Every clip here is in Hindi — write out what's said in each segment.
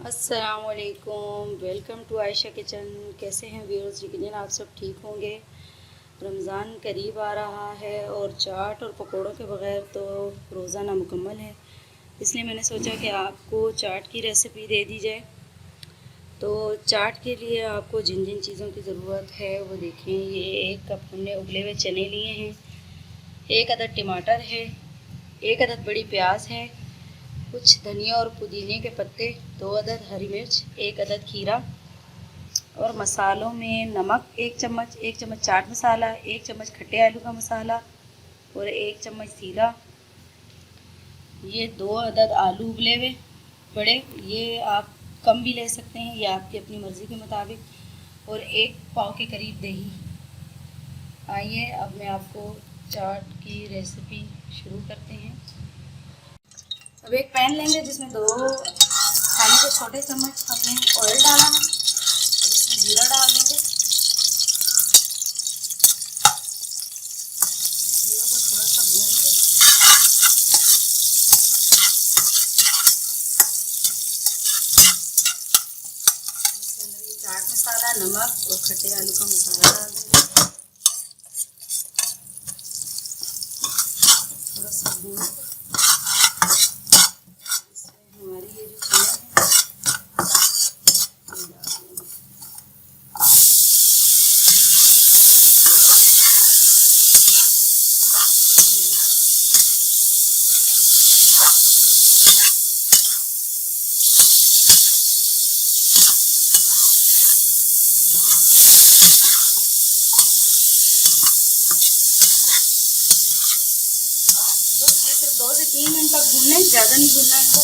अस्सलामुअलैकुम, वेलकम टू आयशा किचन। कैसे हैं व्यूअर्स? यकीनन आप सब ठीक होंगे। रमज़ान करीब आ रहा है और चाट और पकोड़ों के बग़ैर तो रोज़ा नामुकम्मल है, इसलिए मैंने सोचा कि आपको चाट की रेसिपी दे दी जाए। तो चाट के लिए आपको जिन जिन चीज़ों की ज़रूरत है वो देखें। ये 1 कप हमने उबले हुए चने लिए हैं, 1 अदद टमाटर है, 1 अदद बड़ी प्याज है, कुछ धनिया और पुदीने के पत्ते, 2 अदद हरी मिर्च, 1 अदद खीरा। और मसालों में नमक 1 चम्मच, 1 चम्मच चाट मसाला, 1 चम्मच खट्टे आलू का मसाला और 1 चम्मच जीरा। ये 2 अदद आलू उबले हुए बड़े, ये आप कम भी ले सकते हैं, ये आपकी अपनी मर्ज़ी के मुताबिक। और 1 पाव के करीब दही। आइए अब मैं आपको चाट की रेसिपी शुरू करते हैं। अब एक पैन लेंगे जिसमें 2 खाने के छोटे चम्मच हमने ऑयल डाला है और इसमें जीरा डाल देंगे। जीरा को थोड़ा सा भून के इसके अंदर ये चाट मसाला, नमक और खट्टे आलू का मसाला डाल देंगे। थोड़ा सा भून के हमारी ये जो चना है ये डाल देंगे। तो ये सिर्फ 2 से 3 मिनट तक भूनना है, ज़्यादा नहीं भूनना है इनको।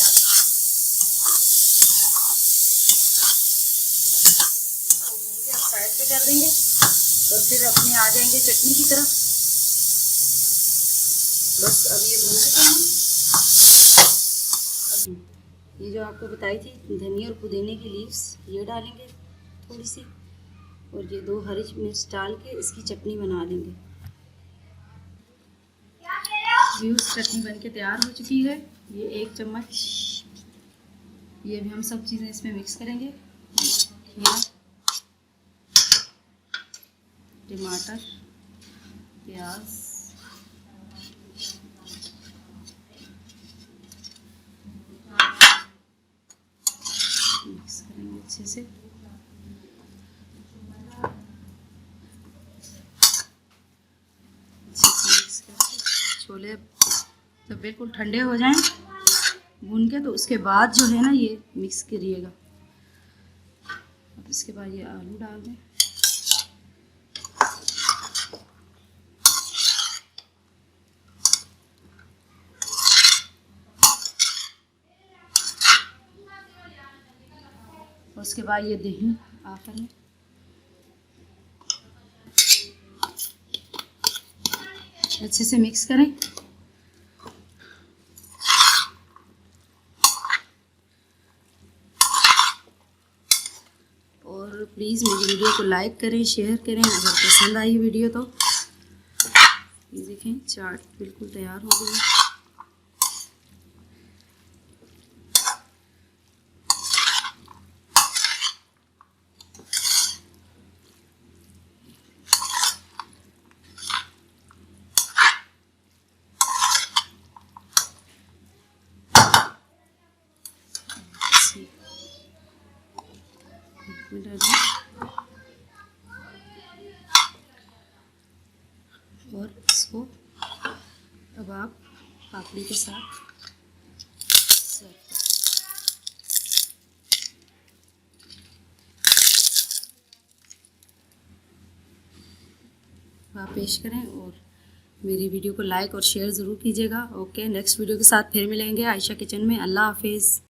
भून के आप साइड पे कर देंगे और फिर अपने आ जाएंगे चटनी की तरफ। बस अब ये भून चुके हैं। अब ये जो आपको बताई थी धनिया और पुदीने की लीव्स, ये डालेंगे थोड़ी सी, और ये 2 हरी मिर्च डाल के इसकी चटनी बना लेंगे। व्यूज़ चटनी बन के तैयार हो चुकी है। ये 1 चम्मच, ये भी हम सब चीज़ें इसमें मिक्स करेंगे। खीरा, टमाटर, प्याज, मिक्स करेंगे अच्छे से। मिक्स करके छोले जब बिल्कुल ठंडे हो जाएं भून के, तो उसके बाद जो है ना ये मिक्स करिएगा। अब इसके बाद ये आलू डाल दें। और उसके बाद ये दही आखिर में। अच्छे से मिक्स करें। और प्लीज़ मेरी वीडियो को लाइक करें, शेयर करें अगर पसंद आई वीडियो तो। ये देखें चाट बिल्कुल तैयार हो गई है। और इसको अब आप पापड़ी के साथ सर्व करें। आप पेश करें और मेरी वीडियो को लाइक और शेयर ज़रूर कीजिएगा। ओके, नेक्स्ट वीडियो के साथ फिर मिलेंगे आयशा किचन में। अल्लाह हाफिज़।